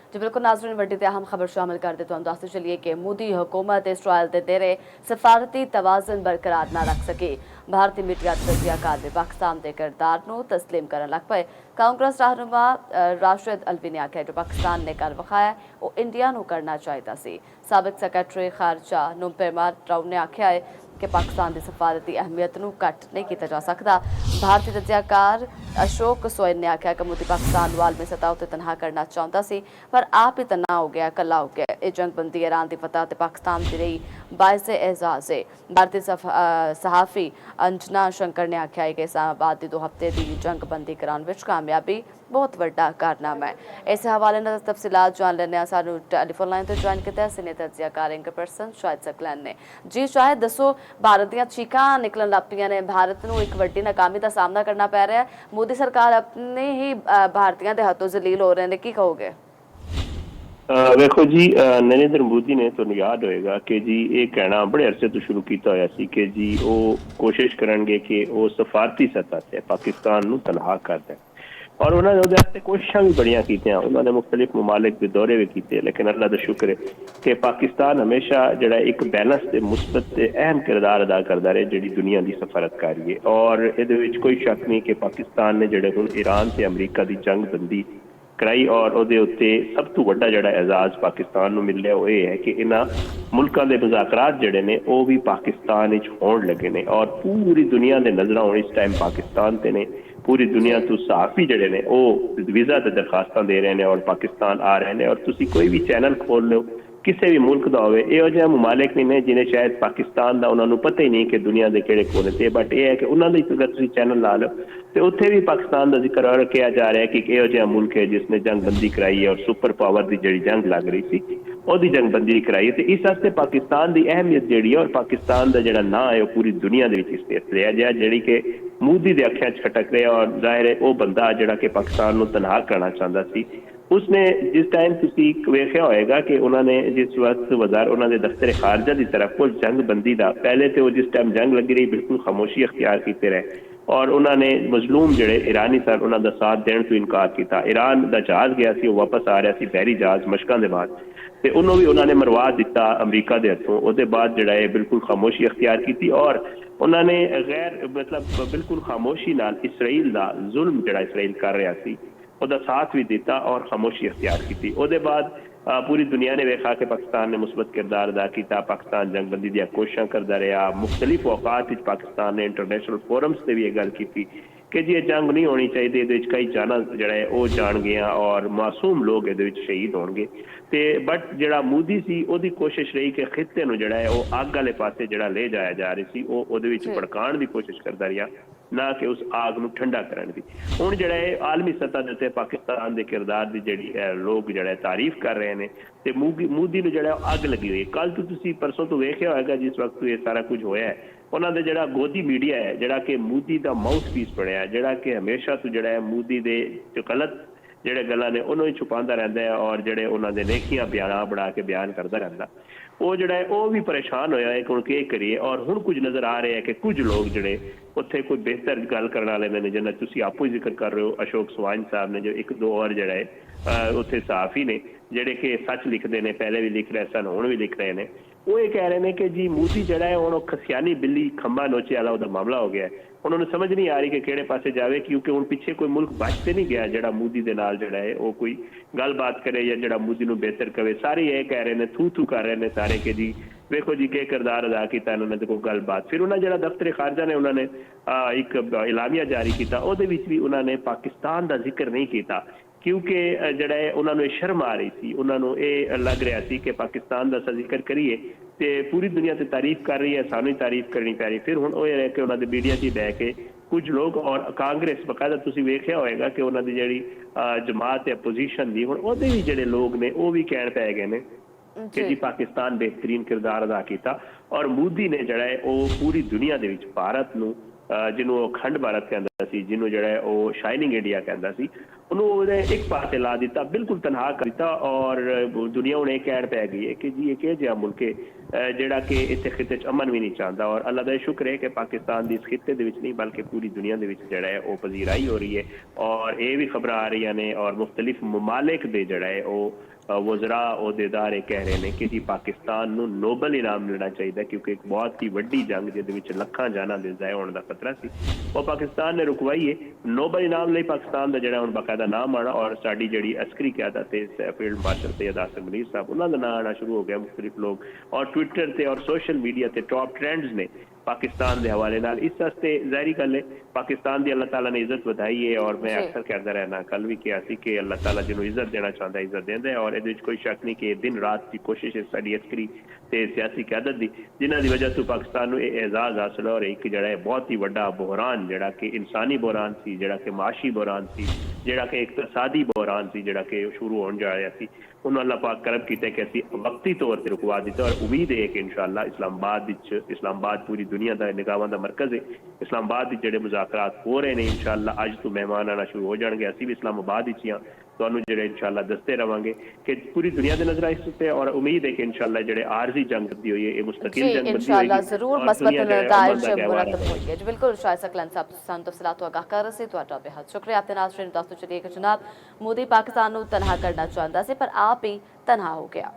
जी बिल्कुल नाज़रीन, वड्डी ते अहम खबर शामिल कर दे तो हम दसते चलिए कि मोदी हुकूमत इसराइल दे देरे सफारती तवाज़न बरकरार ना रख सकी। भारतीय मीडिया तजियाकार भी पाकिस्तान के किरदार को तस्लीम करन लग पे। कांग्रेस रहनुमा राशिद अल्वी ने आख्या जो पाकिस्तान ने कर विखाया वो इंडिया नूं करना चाहिए सी। साबिक सैकटरी खारजा नुपेमा राव ने आख्या है कि पाकिस्तान की सफारती अहमियत नूं घट नहीं किया जा सकता। भारतीय तजियाकार अशोक सोयन ने आख्या कि मोदी पाकिस्तान नूं आलमी सतह उत्ते तनहा करना चाहता सी पर आप ही तन्हा हो गया, कला हो गया। ये जंगबंदी ईरान की फतह ते पाकिस्तान की रही बायसे एजाज है। भारतीय सहाफ़ी अंजना शंकर ने आख्या है कि इस्लामाबाद की 2 हफ्ते की जंगबंदी कराने विच कामयाबी बहुत वड्डा कारनामा है। इस हवाले नाल तफसीलात जान लैने सानू टेलीफोन लाइन तो ज्वाइन किया सीनियर तजियाकार एंकर पर्सन शाहिद सकलैन ने। जी शाहिद दसो, भारत ਦੀਆਂ चीकां निकलन लग पईयां ने, भारत ਨੂੰ ਇੱਕ ਵੱਡੀ ਨਾਕਾਮੀ ਦਾ ਸਾਹਮਣਾ ਕਰਨਾ ਪੈ ਰਿਹਾ ਹੈ। ਮੋਦੀ ਸਰਕਾਰ ਆਪਣੇ ਹੀ ਭਾਰਤੀਆਂ ਦੇ ਹੱਥੋਂ ਜ਼ਲੀਲ ਹੋ ਰਹੇ ਨੇ, ਕੀ ਕਹੋਗੇ? ਵੇਖੋ ਜੀ, ਨਰਿੰਦਰ ਮੋਦੀ ਨੇ ਤੁਹਾਨੂੰ ਯਾਦ ਹੋਏਗਾ ਕਿ ਜੀ ਇਹ ਕਹਿਣਾ ਬੜੇ ਅਰਸੇ ਤੋਂ ਸ਼ੁਰੂ ਕੀਤਾ ਹੋਇਆ ਸੀ ਕਿ ਜੀ ਉਹ ਕੋਸ਼ਿਸ਼ ਕਰਨਗੇ ਕਿ ਉਹ ਸਫਾਰਤੀ ਸਤਹ ਤੇ ਪਾਕਿਸਤਾਨ ਨੂੰ ਤਨਹਾ ਕਰ ਦੇਣ और उन्होंने ਉਹਦੇ ਵਾਸਤੇ ਕੋਸ਼ਿਸ਼ਾਂ ਵੀ ਬੜੀਆਂ ਕੀਤੀਆਂ। ਉਹਨਾਂ ਨੇ ਮੁxਤਲਿਫ ਮਮਾਲਿਕ ਦੇ ਦੌਰੇ ਵੀ ਕੀਤੇ, ਲੇਕਿਨ ਅੱਲਾ ਦਾ ਸ਼ੁਕਰ ਹੈ ਕਿ ਪਾਕਿਸਤਾਨ ਹਮੇਸ਼ਾ ਜਿਹੜਾ ਇੱਕ ਬੈਲੈਂਸ ਤੇ ਮੁਸਬਤ ਤੇ ਅਹਿਮ ਕਿਰਦਾਰ ਅਦਾ ਕਰਦਾ ਰਿਹਾ ਜਿਹੜੀ ਦੁਨੀਆ ਦੀ ਸਫਾਰਤਕਾਰੀ ਹੈ। ਔਰ ਇਹਦੇ ਵਿੱਚ ਕੋਈ ਸ਼ੱਕ ਨਹੀਂ ਕਿ ਪਾਕਿਸਤਾਨ ਨੇ ਜਿਹੜੇ ਹੁਣ ਈਰਾਨ ਤੇ ਅਮਰੀਕਾ ਦੀ ਜੰਗ ਬੰਦੀ कराई और ਉਹਦੇ ਉੱਤੇ ਸਭ ਤੋਂ ਵੱਡਾ ਜਿਹੜਾ एजाज ਪਾਕਿਸਤਾਨ ਨੂੰ ਮਿਲਿਆ ਉਹ ਇਹ ਹੈ ਕਿ ਇਹਨਾਂ ਮੁਲਕਾਂ ਦੇ ਮੁਜ਼ਾਕਰਾਤ ਜਿਹੜੇ ਨੇ ਉਹ ਵੀ ਪਾਕਿਸਤਾਨ ਵਿੱਚ ਹੋਣ ਲੱਗੇ ਨੇ ਔਰ ਪੂਰੀ ਦੁਨੀਆ ਦੇ ਨਜ਼ਰਾਂ ਹੁਣ ਇਸ ਟਾਈਮ ਪਾਕਿਸਤਾਨ ਤੇ ਨੇ। पूरी दुनिया तो सहाफ़ी जड़े ने वो वीज़ा ते दरखास्तां दे रहे हैं और पाकिस्तान आ रहे हैं और तुसी कोई भी चैनल खोल लो किसी भी मुल्क का होवे इहो जिहा ममालिक नहीं ने जिन्हें शायद पाकिस्तान का उन्होंने पता ही नहीं कि दुनिया के किहड़े कोने ते, बट यह है कि उन्होंने अगर तुसी चैनल ला लो तो उत्थे भी पाकिस्तान का जिक्र किया जा रहा है कि इहो जिहा मुल्क है जिसने जंगबंदी कराई है और सुपर पावर की जिहड़ी जंग लग रही थी ਉਹਦੀ ਜੰਗਬੰਦੀ कराई तो इस वास्ते पाकिस्तान की अहमियत जी और पाकिस्तान का जोड़ा ना है वह पूरी दुनिया के लिया गया जी कि मोदी के अखियां खटक रहा और जाहिर है वह बंदा जोड़ा कि पाकिस्तान को तनहा करना चाहता सी। उसने जिस टाइम तुसी वेख्या होएगा कि उन्होंने जिस वक्त वजार उन्होंने दफ्तर खारजा की तरफ को जंगबंदी का पहले तो जिस टाइम जंग लगी रही बिल्कुल खामोशी अख्तियार करते रहे और उन्होंने मजलूम जोड़े ईरानी सन उन्होंने साथ देने तो इनकार किया। ईरान का जहाज गया सी वापस आ रहा सी बहरी जहाज मशकों के बाद तो उन्होंने भी उन्होंने मरवा दिता अमरीका के हथों। उसके बाद जोड़ा है बिल्कुल खामोशी अख्तियार की और उन्होंने गैर मतलब बिल्कुल खामोशी नाल इसराइल का जुल्म जोड़ा इसराइल कर रहा सी उसका साथ भी दिता और खामोशी अख्तियार की। उसके बाद पूरी दुनिया ने वेखा कि पाकिस्तान ने मुस्बत किरदार अदा किया, पाकिस्तान जंगबंदी दी कोशिशां करता रहा। मुख्तलिफ औकात पाकिस्तान ने इंटरनेशनल फोरम्स से भी यह गल की कि जी जंग नहीं होनी चाहिए, ये कई जाना जोड़ा है वह जान गया और मासूम लोग ये शहीद होंगे तो बट जोड़ा मोदी सी ओदी कोशिश रही कि खिते नूं जोड़ा है वह अग वाले पासे जोड़ा ले जाया जा रही सी वो भड़काने की कोशिश करता रहा ना कि उस आग नूं ठंडा करने की। हुण जिहड़ा है आलमी सतह दे उत्ते पाकिस्तान के किरदार की जिहड़ी लोग जिहड़ा तारीफ कर रहे हैं तो मोदी नूं जिहड़ा अग लगी हुई है। कल तो तुसीं परसों तो वेख्या होगा जिस वक्त ये सारा कुछ होया है उन्होंने जिहड़ा गोदी मीडिया है जिहड़ा कि मोदी का माउथ पीस बनया जिहड़ा कि हमेशा तो जिहड़ा है मोदी दे जो गलत जिहड़े गल्लां ने उन्होंने छुपाता रहता है और जिहड़े उन्होंने नेकियां बयाना बना के बयान करता रहता वो जोड़ा है वह भी परेशान होया है कि हुण की करिए। और हुण कुछ नज़र आ रहे हैं कि कुछ लोग जोड़े उत्थे कोई बेहतर गल करने वाले ने जिन्हें तुसीं आपो ही जिक्र कर रहे हो अशोक स्वाइन साहब ने जो एक दो और जोड़ा है उत्थे सहाफ़ी ने जिहड़े कि सच लिखते हैं पहले भी लिख रहे सन हुण भी लिख रहे हैं वो ये कह रहे हैं कि जी मोदी जोड़ा है हुण खसियानी बिल्ली खंबा नोचे वाला उसका मामला हो गया है। उन्होंने समझ नहीं आ रही कि किहड़े पासे जावे क्योंकि हुण पिछे कोई मुल्क बचते नहीं गया जोड़ा मोदी के नाल जोड़ा है वो कोई गलबात करे या जोड़ा मोदी नूं बेहतर करे। सारे ये कह रहे हैं थू थू कर रहे हैं सारे कि जी वेखो जी के किरदार अदा किया इन्होंने तो कोई गलबात। फिर उन्होंने जो दफ्तर खारजा ने उन्होंने एक एलामिया जारी किया वो भी उन्होंने पाकिस्तान का जिक्र नहीं किया क्योंकि जोड़ा है उन्होंने शर्म आ रही थी। उन्होंने ये लग रहा थी कि पाकिस्तान का जिक्र करिए तो पूरी दुनिया से तारीफ कर रही है सानू तारीफ करनी पै रही। फिर हुण वो रह के उन्होंने मीडिया से बह के कुछ लोग और कांग्रेस बकायदा तुसीं वेख्या होएगा कि उन्होंने जिहड़ी जमात है अपोजिशन दी हुण उहदे भी जिहड़े लोग ने वो भी कहण पै गए ने कि जी पाकिस्तान बेहतरीन किरदार अदा किया और मोदी ने जोड़ा है वो पूरी दुनिया दे विच भारत नूं जिन्होंने अखंड भारत कहता सी जिन्होंने जोड़ा है वो शाइनिंग इंडिया कहता सी उन्होंने एक पासे ला दिता बिल्कुल तनहा कर दिता और दुनिया उन्हें कह पै गई है कि जी ये जिहा मुल्क है ਜਿਹੜਾ ਕਿ ਇੱਥੇ ਖਿੱਤੇ 'ਚ ਅਮਨ ਵੀ ਨਹੀਂ ਚਾਹੁੰਦਾ। ਔਰ ਅੱਲਾ ਦਾ ਸ਼ੁਕਰ ਹੈ ਕਿ ਪਾਕਿਸਤਾਨ ਦੀ ਇਸ ਖਿੱਤੇ ਦੇ ਵਿੱਚ ਨਹੀਂ ਬਲਕਿ ਪੂਰੀ ਦੁਨੀਆ ਦੇ ਵਿੱਚ ਜਿਹੜਾ ਹੈ ਉਹ ਪਜ਼ੀਰਾਈ ਹੋ ਰਹੀ ਹੈ। ਔਰ ਇਹ ਵੀ ਖਬਰਾਂ ਆ ਰਹੀਆਂ ਨੇ ਔਰ ਮੁਖਤਲਿਫ ਮਮਾਲਿਕ ਦੇ ਜਿਹੜਾ ਹੈ ਉਹ ਵਜ਼ਰਾ ਅਹੁਦੇਦਾਰ ਇਹ ਕਹਿ ਰਹੇ ਨੇ ਕਿ ਜੀ ਪਾਕਿਸਤਾਨ ਨੂੰ ਨੋਬਲ ਇਨਾਮ ਮਿਲਣਾ ਚਾਹੀਦਾ ਕਿਉਂਕਿ ਇੱਕ ਬਹੁਤ ਹੀ ਵੱਡੀ ਜੰਗ ਜਿਹਦੇ ਵਿੱਚ ਲੱਖਾਂ ਜਾਨਾਂ ਦੇ ਜ਼ਾਇਆ ਹੋਣ ਦਾ ਖਤਰਾ ਸੀ ਉਹ ਪਾਕਿਸਤਾਨ ਨੇ ਰੁਕਵਾਈ ਹੈ। ਨੋਬਲ ਇਨਾਮ ਲਈ ਪਾਕਿਸਤਾਨ ਦਾ ਜਿਹੜਾ ਹੁਣ ਬਾਕਾਇਦਾ ਨਾਮ ਆਉਣਾ ਔਰ ਸਾਡੀ ਜਿਹੜੀ ਅਸਕਰੀ ਕਿਆਦਤ ਤੇ ਫੀਲਡ ਮਾਰਸ਼ਲ ਸੈਯਦ ਆਸਿਮ ਮਨੀਰ ਸਾਹਿਬ ਉਹਨਾਂ ਦਾ ਨਾਮ ਆਉਣਾ ਸ਼ੁਰੂ ਹੋ ਗਿਆ ਮੁਖਤਲਿਫ ਲੋਕ ਔਰ ਟਵਿੱਟਰ ਤੇ ਔਰ ਸੋਸ਼ਲ ਮੀਡੀਆ ਤੇ ਟॉप ट्रेंड्स ने पाकिस्तान के हवाले नाल इस वास्ते ज़ाहिरी गल है पाकिस्तान की अल्लाह ताला ने इज्जत वधाई है और मैं अक्सर कहता रहना कल भी किया सी कि अल्लाह ताला जिन्होंने इज्जत देना चाहता है इज्जत देंदा है और ये कोई शक नहीं कि दिन रात की कोशिश है साडी अस्करी ते सियासी क्यादत दी जिन्हां दी वजह तो पाकिस्तान नूं ये एजाज़ हासिल हो रही कि जिहड़ा बहुत ही वड्डा बहरान जिहड़ा कि इंसानी बहरान सी जिहड़ा कि माशी बहरान सी जिहड़ा कि इकतसादी बहरान सी जिहड़ा कि शुरू होने जा रहा सी उन्होंने अल्लाह पाक करम किया कि असीं वक्ती तौर पर रुकवा दिता और उम्मीद है कि इंशाअल्लाह इस्लामाबाद पूरी दुनिया का निगाहां का मरकज़ है। इस्लामाबाद जिहड़े मुज़ाकरात हो रहे हैं इंशाअल्लाह अज तो मेहमान आना शुरू हो जाएंगे असीं भी इस्लामाबाद ही हाँ ਤੁਹਾਨੂੰ ਜਿਹੜੇ ਇਨਸ਼ਾਅੱਲਾ ਦੱਸਦੇ ਰਵਾਂਗੇ ਕਿ ਪੂਰੀ ਦੁਨੀਆ ਦੇ ਨਜ਼ਰ ਇਸ ਤੇ ਔਰ ਉਮੀਦ ਹੈ ਕਿ ਇਨਸ਼ਾਅੱਲਾ ਜਿਹੜੇ ਆਰਜ਼ੀ ਜੰਗ ਦੀ ਹੋਈ ਹੈ ਇਹ ਮੁਸਤਕਿਲ ਜੰਗ ਬੰਦੀ ਹੋਏਗੀ ਇਨਸ਼ਾਅੱਲਾ ਜ਼ਰੂਰ ਮਸਬਤ ਨਤਾਇਜ ਮੁਰਤਬ ਹੋਣਗੇ। ਜੀ ਬਿਲਕੁਲ ਸ਼ਾਇਦ ਸਕਲਨ ਸਾਹਿਬ ਸਾਨੂੰ ਤਫਸੀਲਾਤ ਆਗਾਹ ਕਰ ਰਹੇ ਸੀ ਤੁਹਾਡਾ ਬਹੁਤ ਸ਼ੁਕਰੀਆ। ਆਪਣੇ ਨਾਜ਼ਰੀਨ ਦੱਸੋ ਚਲੀਏ ਕਿ ਜਨਾਬ ਮੋਦੀ ਪਾਕਿਸਤਾਨ ਨੂੰ ਤਨਹਾ ਕਰਨਾ ਚਾਹੁੰਦਾ ਸੀ ਪਰ ਆਪ ਹੀ ਤਨਹਾ ਹੋ ਗਿਆ।